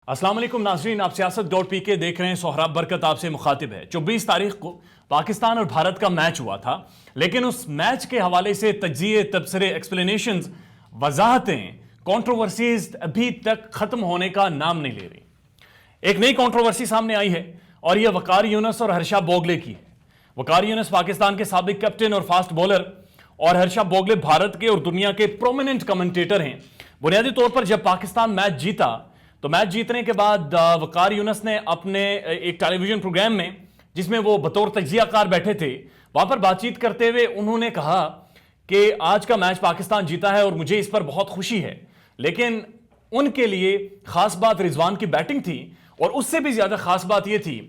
السلام علیکم ناظرین، آپ سیاست ڈاٹ پی کے دیکھ رہے ہیں۔ سہراب برکت آپ سے مخاطب ہے۔ 24 تاریخ کو پاکستان اور بھارت کا میچ ہوا تھا، لیکن اس میچ کے حوالے سے تجزیے، تبصرے، ایکسپلینیشنز، وضاحتیں، کنٹروورسیز ابھی تک ختم ہونے کا نام نہیں لے رہی۔ ایک نئی کنٹروورسی سامنے آئی ہے اور یہ وقار یونس اور ہرشا بوگلے کی ہے۔ وقار یونس پاکستان کے سابق کیپٹن اور فاسٹ بولر، اور ہرشا بوگلے بھارت کے اور دنیا کے پرومیننٹ کمنٹیٹر ہیں۔ بنیادی طور پر جب پاکستان میچ جیتا تو میچ جیتنے کے بعد وقار یونس نے اپنے ایک ٹیلی ویژن پروگرام میں، جس میں وہ بطور تجزیہ کار بیٹھے تھے، وہاں پر بات چیت کرتے ہوئے انہوں نے کہا کہ آج کا میچ پاکستان جیتا ہے اور مجھے اس پر بہت خوشی ہے، لیکن ان کے لیے خاص بات رضوان کی بیٹنگ تھی، اور اس سے بھی زیادہ خاص بات یہ تھی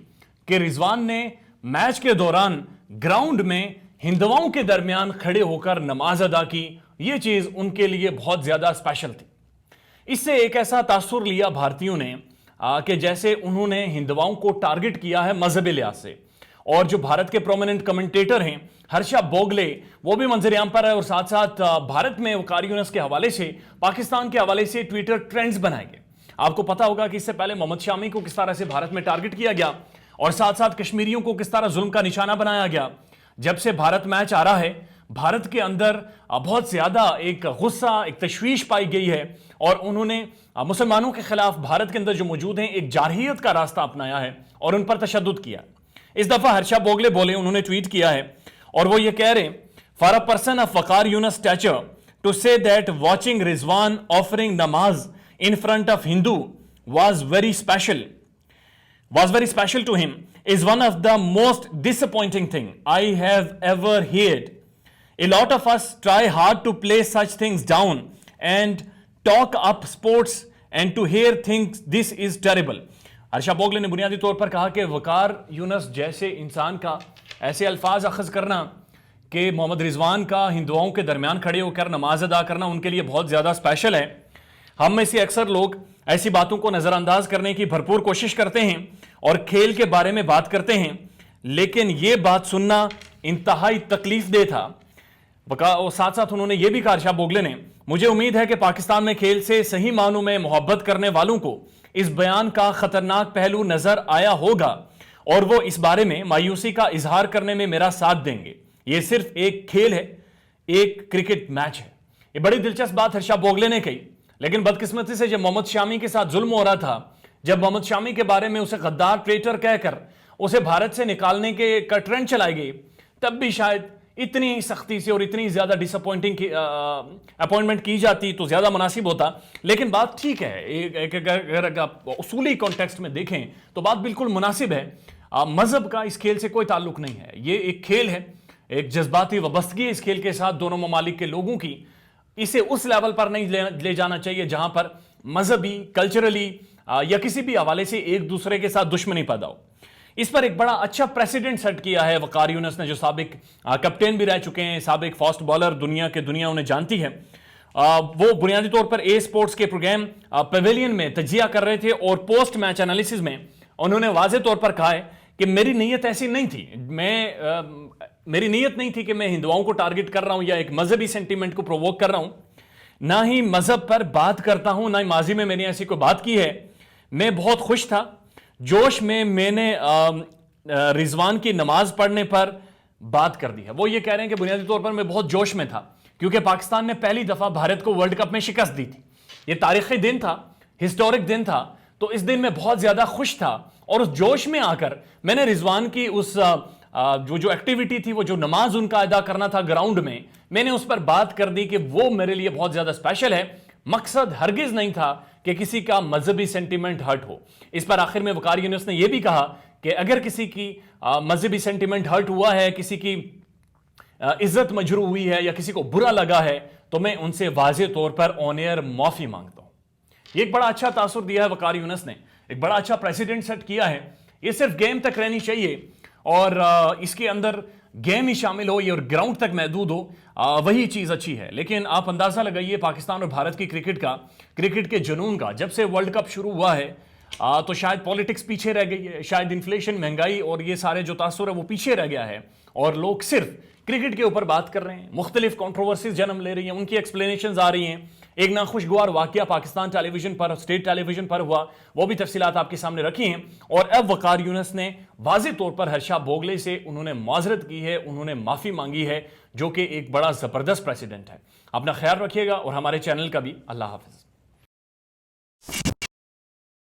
کہ رضوان نے میچ کے دوران گراؤنڈ میں ہندواؤں کے درمیان کھڑے ہو کر نماز ادا کی۔ یہ چیز ان کے لیے بہت زیادہ اسپیشل تھی۔ اس سے ایک ایسا تاثر لیا بھارتیوں نے کہ جیسے انہوں نے ہندواؤں کو ٹارگٹ کیا ہے مذہبی لحاظ سے، اور جو بھارت کے پرومیننٹ کمنٹیٹر ہیں ہرشا بوگلے، وہ بھی منظر عام پر ہے، اور ساتھ ساتھ بھارت میں وقار یونس کے حوالے سے، پاکستان کے حوالے سے ٹویٹر ٹرینڈز بنائے گئے۔ آپ کو پتا ہوگا کہ اس سے پہلے محمد شامی کو کس طرح سے بھارت میں ٹارگٹ کیا گیا، اور ساتھ ساتھ کشمیریوں کو کس طرح ظلم کا نشانہ بنایا گیا۔ جب سے بھارت میچ آ رہا ہے، بھارت کے اندر بہت زیادہ ایک غصہ، ایک تشویش پائی گئی ہے، اور انہوں نے مسلمانوں کے خلاف بھارت کے اندر جو موجود ہیں ایک جارحیت کا راستہ اپنایا ہے اور ان پر تشدد کیا۔ اس دفعہ ہرشا بوگلے بولے، انہوں نے ٹویٹ کیا ہے اور وہ یہ کہہ رہے ہیں، for a person of Waqar Younis stature to say that watching Rizwan offering namaz in front of Hindu was very special to him is one of the most disappointing thing I have ever heard. A lot of us try hard to play such things down and talk up sports, and to hear things this is terrible. Harsha Bhogle نے بنیادی طور پر کہا کہ وقار یونس جیسے انسان کا ایسے الفاظ اخذ کرنا کہ محمد رضوان کا ہندوؤں کے درمیان کھڑے ہو کر نماز ادا کرنا ان کے لیے بہت زیادہ اسپیشل ہے۔ ہم میں سے اکثر لوگ ایسی باتوں کو نظر انداز کرنے کی بھرپور کوشش کرتے ہیں اور کھیل کے بارے میں بات کرتے ہیں، لیکن یہ بات سننا انتہائی تکلیف دہ تھا۔ ساتھ ساتھ انہوں نے یہ بھی کہا ہرشا بوگلے نے، مجھے امید ہے کہ پاکستان میں کھیل سے صحیح معنوں میں محبت کرنے والوں کو اس بیان کا خطرناک پہلو نظر آیا ہوگا، اور وہ اس بارے میں مایوسی کا اظہار کرنے میں میرا ساتھ دیں گے۔ یہ صرف ایک کھیل ہے، ایک کرکٹ میچ ہے۔ یہ بڑی دلچسپ بات ہرشا بوگلے نے کہی، لیکن بدقسمتی سے جب محمد شامی کے ساتھ ظلم ہو رہا تھا، جب محمد شامی کے بارے میں اسے غدار ٹریٹر کہہ کر اسے بھارت سے نکالنے کے ٹرینڈ چلائی گئی، تب بھی شاید اتنی سختی سے اور اتنی زیادہ ڈساپوائنٹنگ اپوائنٹمنٹ کی جاتی تو زیادہ مناسب ہوتا۔ لیکن بات ٹھیک ہے، اگر آپ اصولی کانٹیکسٹ میں دیکھیں تو بات بالکل مناسب ہے۔ مذہب کا اس کھیل سے کوئی تعلق نہیں ہے، یہ ایک کھیل ہے، ایک جذباتی وابستگی اس کھیل کے ساتھ دونوں ممالک کے لوگوں کی۔ اسے اس لیول پر نہیں لے جانا چاہیے جہاں پر مذہبی، کلچرلی یا کسی بھی حوالے سے ایک دوسرے کے ساتھ دشمنی پیدا ہو۔ اس پر ایک بڑا اچھا پریسیڈنٹ سیٹ کیا ہے وقار یونس نے، جو سابق کیپٹن بھی رہ چکے ہیں، سابق فاسٹ بالر، دنیا انہیں جانتی ہے۔ وہ بنیادی طور پر اے سپورٹس کے پروگرام پیویلین میں تجزیہ کر رہے تھے، اور پوسٹ میچ انالیسز میں انہوں نے واضح طور پر کہا ہے کہ میری نیت ایسی نہیں تھی، میری نیت نہیں تھی کہ میں ہندوؤں کو ٹارگٹ کر رہا ہوں یا ایک مذہبی سینٹیمنٹ کو پرووک کر رہا ہوں، نہ ہی مذہب پر بات کرتا ہوں، نہ ہی ماضی میں نے ایسی کوئی بات کی ہے۔ میں بہت خوش تھا، جوش میں نے رضوان کی نماز پڑھنے پر بات کر دی ہے۔ وہ یہ کہہ رہے ہیں کہ بنیادی طور پر میں بہت جوش میں تھا، کیونکہ پاکستان نے پہلی دفعہ بھارت کو ورلڈ کپ میں شکست دی تھی۔ یہ تاریخی دن تھا، ہسٹورک دن تھا، تو اس دن میں بہت زیادہ خوش تھا، اور اس جوش میں آ کر میں نے رضوان کی اس جو ایکٹیویٹی تھی، وہ جو نماز ان کا ادا کرنا تھا گراؤنڈ میں نے اس پر بات کر دی کہ وہ میرے لیے بہت زیادہ اسپیشل ہے۔ مقصد ہرگز نہیں تھا کہ کسی کا مذہبی سینٹیمنٹ ہرٹ ہو۔ اس پر آخر میں وقار یونس نے یہ بھی کہا کہ اگر کسی کی مذہبی سینٹیمنٹ ہرٹ ہوا ہے، کسی کی عزت مجروح ہوئی ہے یا کسی کو برا لگا ہے، تو میں ان سے واضح طور پر آن ایئر معافی مانگتا ہوں۔ یہ ایک بڑا اچھا تاثر دیا ہے وقار یونس نے، ایک بڑا اچھا پریسیڈنٹ سیٹ کیا ہے۔ یہ صرف گیم تک رہنی چاہیے، اور اس کے اندر گیم ہی شامل ہو اور گراؤنڈ تک محدود ہو، وہی چیز اچھی ہے۔ لیکن آپ اندازہ لگائیے پاکستان اور بھارت کی کرکٹ کے جنون کا، جب سے ورلڈ کپ شروع ہوا ہے تو شاید پولیٹکس پیچھے رہ گئی ہے، شاید انفلیشن، مہنگائی اور یہ سارے جو تاثر ہے وہ پیچھے رہ گیا ہے، اور لوگ صرف کرکٹ کے اوپر بات کر رہے ہیں۔ مختلف کنٹروورسیز جنم لے رہی ہیں، ان کی ایکسپلینیشنز آ رہی ہیں، ایک ناخوشگوار واقعہ پاکستان ٹیلی ویژن پر اور اسٹیٹ ٹیلی ویژن پر ہوا، وہ بھی تفصیلات آپ کے سامنے رکھی ہیں، اور اب وقار یونس نے واضح طور پر ہرشا بوگلے سے انہوں نے معذرت کی ہے، انہوں نے معافی مانگی ہے، جو کہ ایک بڑا زبردست پریسیڈنٹ ہے۔ اپنا خیال رکھیے گا اور ہمارے چینل کا بھی۔ اللہ حافظ۔